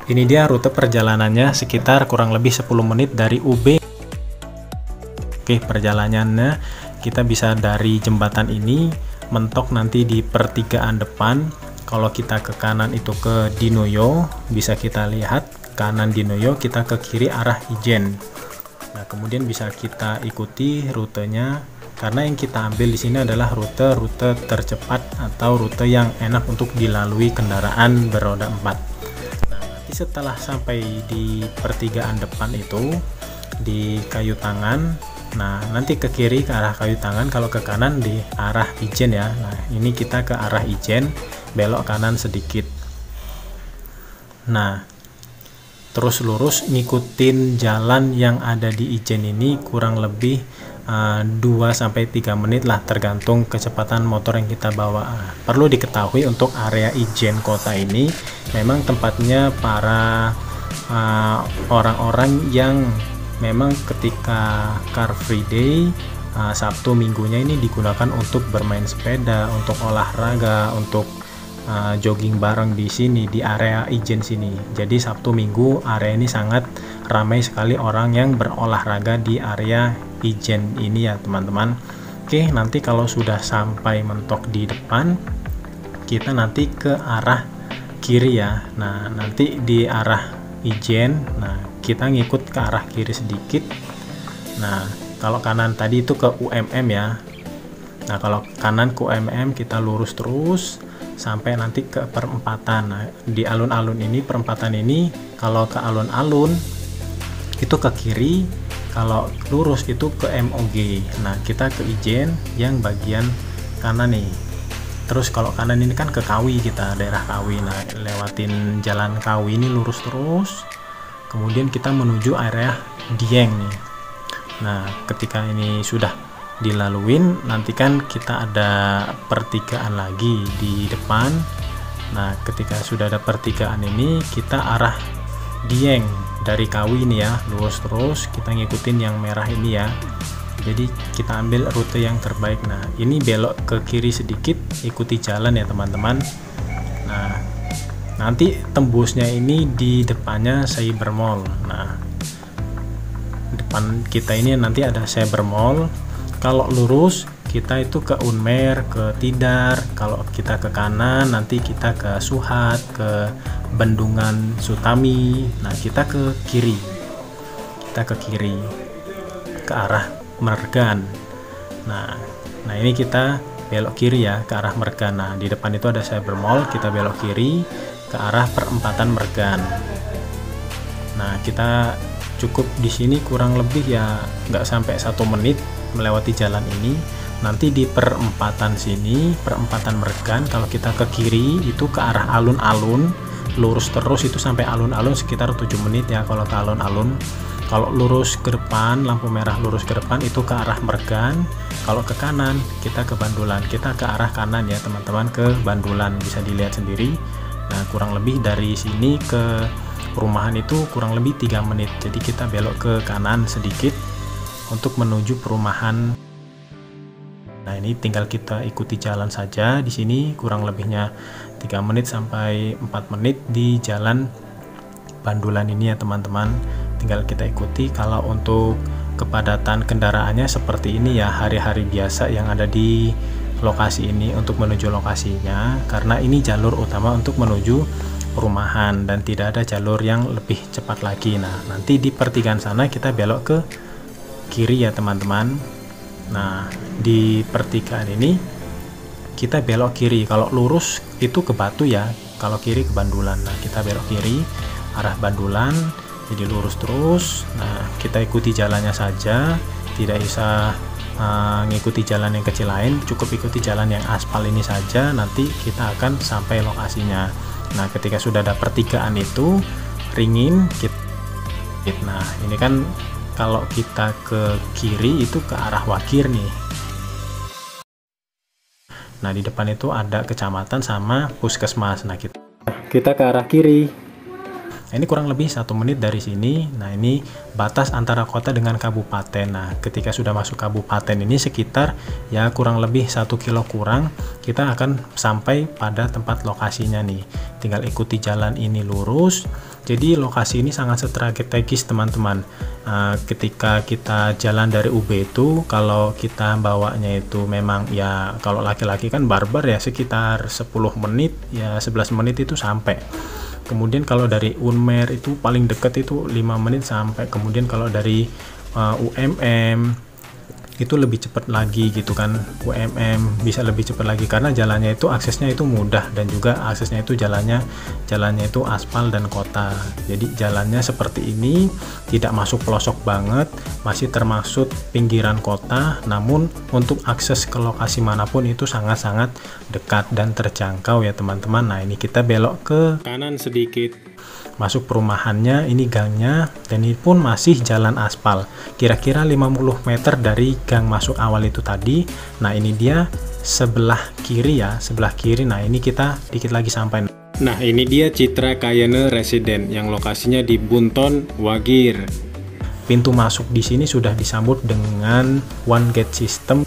Ini dia rute perjalanannya, sekitar kurang lebih 10 menit dari UB. Oke, perjalanannya kita bisa dari jembatan ini mentok nanti di pertigaan depan. Kalau kita ke kanan itu ke Dinoyo, bisa kita lihat kanan Dinoyo, kita ke kiri arah Ijen. Nah, kemudian bisa kita ikuti rutenya, karena yang kita ambil di sini adalah rute tercepat atau rute yang enak untuk dilalui kendaraan beroda 4. Setelah sampai di pertigaan depan itu di Kayu Tangan, nah nanti ke kiri ke arah Kayu Tangan, kalau ke kanan di arah Ijen ya. Nah ini kita ke arah Ijen, belok kanan sedikit, nah terus lurus ngikutin jalan yang ada di Ijen ini, kurang lebih 2-3 menit lah, tergantung kecepatan motor yang kita bawa. Perlu diketahui untuk area Ijen kota ini memang tempatnya para orang-orang yang memang ketika Car Free Day, Sabtu minggunya ini digunakan untuk bermain sepeda, untuk olahraga, untuk jogging bareng di sini di area Ijen sini. Jadi Sabtu Minggu area ini sangat ramai sekali orang yang berolahraga di area Ijen ini ya teman-teman. Oke, nanti kalau sudah sampai mentok di depan, kita nanti ke arah kiri ya. Nah nanti di arah Ijen, nah kita ngikut ke arah kiri sedikit. Nah kalau kanan tadi itu ke UMM ya. Nah kalau kanan ke UMM kita lurus terus sampai nanti ke perempatan. Nah di alun-alun ini, perempatan ini, kalau ke alun-alun itu ke kiri, kalau lurus itu ke MOG. Nah kita ke Ijen yang bagian kanan nih. Terus kalau kanan ini kan ke Kawi, kita daerah Kawi. Nah lewatin jalan Kawi ini lurus terus, kemudian kita menuju area Dieng nih. Nah ketika ini sudah dilaluin, nanti kan kita ada pertigaan lagi di depan. Nah ketika sudah ada pertigaan ini, kita arah Dieng dari Kawi ini ya, lurus terus, kita ngikutin yang merah ini ya. Jadi kita ambil rute yang terbaik. Nah ini belok ke kiri sedikit, ikuti jalan ya teman-teman. Nah nanti tembusnya ini di depannya Cyber Mall. Nah depan kita ini nanti ada Cyber Mall. Kalau lurus kita itu ke Unmer, ke Tidar. Kalau kita ke kanan nanti kita ke Suhat, ke Bendungan Sutami. Nah kita ke kiri, ke arah Mergan. Nah ini kita belok kiri ya ke arah Mergan. Nah di depan itu ada Cyber Mall, kita belok kiri ke arah perempatan Mergan. Nah kita cukup di sini kurang lebih ya nggak sampai 1 menit melewati jalan ini. Nanti di perempatan sini, perempatan Mergan, kalau kita ke kiri itu ke arah alun-alun, lurus terus itu sampai alun-alun sekitar 7 menit ya kalau ke alun-alun. Kalau lurus ke depan, lampu merah lurus ke depan itu ke arah Mergan. Kalau ke kanan kita ke Bandulan, kita ke arah kanan ya teman-teman, ke Bandulan, bisa dilihat sendiri. Nah kurang lebih dari sini ke perumahan itu kurang lebih 3 menit. Jadi kita belok ke kanan sedikit untuk menuju perumahan. Nah ini tinggal kita ikuti jalan saja. Di sini kurang lebihnya 3 menit sampai 4 menit di jalan Bandulan ini ya teman-teman. Tinggal kita ikuti. Kalau untuk kepadatan kendaraannya seperti ini ya, hari-hari biasa yang ada di lokasi ini untuk menuju lokasinya, karena ini jalur utama untuk menuju perumahan dan tidak ada jalur yang lebih cepat lagi. Nah nanti di pertigaan sana kita belok ke kiri ya teman-teman. Nah di pertigaan ini kita belok kiri. Kalau lurus itu ke Batu ya, kalau kiri ke Bandulan. Nah kita belok kiri arah Bandulan, jadi lurus terus. Nah kita ikuti jalannya saja, tidak bisa ngikuti jalan yang kecil lain, cukup ikuti jalan yang aspal ini saja, nanti kita akan sampai lokasinya. Nah ketika sudah ada pertigaan itu ringin kita. Nah ini kan kalau kita ke kiri itu ke arah Wakir nih. Nah di depan itu ada kecamatan sama puskesmas. Nah kita ke arah kiri. Nah, ini kurang lebih 1 menit dari sini. Nah, ini batas antara kota dengan kabupaten. Nah, ketika sudah masuk kabupaten ini sekitar ya kurang lebih 1 kilo kurang, kita akan sampai pada tempat lokasinya nih. Tinggal ikuti jalan ini lurus. Jadi lokasi ini sangat strategis teman-teman. Ketika kita jalan dari UB itu, kalau kita bawanya itu memang ya kalau laki-laki kan barbar ya sekitar 10 menit ya 11 menit itu sampai. Kemudian kalau dari Unmer itu paling dekat itu 5 menit sampai. Kemudian kalau dari UMM itu lebih cepat lagi gitu kan. UMM bisa lebih cepat lagi karena jalannya itu aksesnya itu mudah, dan juga aksesnya itu jalannya itu aspal dan kota. Jadi jalannya seperti ini, tidak masuk pelosok banget, masih termasuk pinggiran kota, namun untuk akses ke lokasi manapun itu sangat-sangat dekat dan terjangkau ya teman-teman. Nah, ini kita belok ke kanan sedikit, masuk perumahannya, ini gangnya, dan ini pun masih jalan aspal, kira-kira 50 meter dari gang masuk awal itu tadi. Nah, ini dia sebelah kiri ya, sebelah kiri. Nah, ini kita dikit lagi sampai. Nah, ini dia Citra Kayane Residen yang lokasinya di Bunton, Wagir. Pintu masuk di sini sudah disambut dengan one gate system.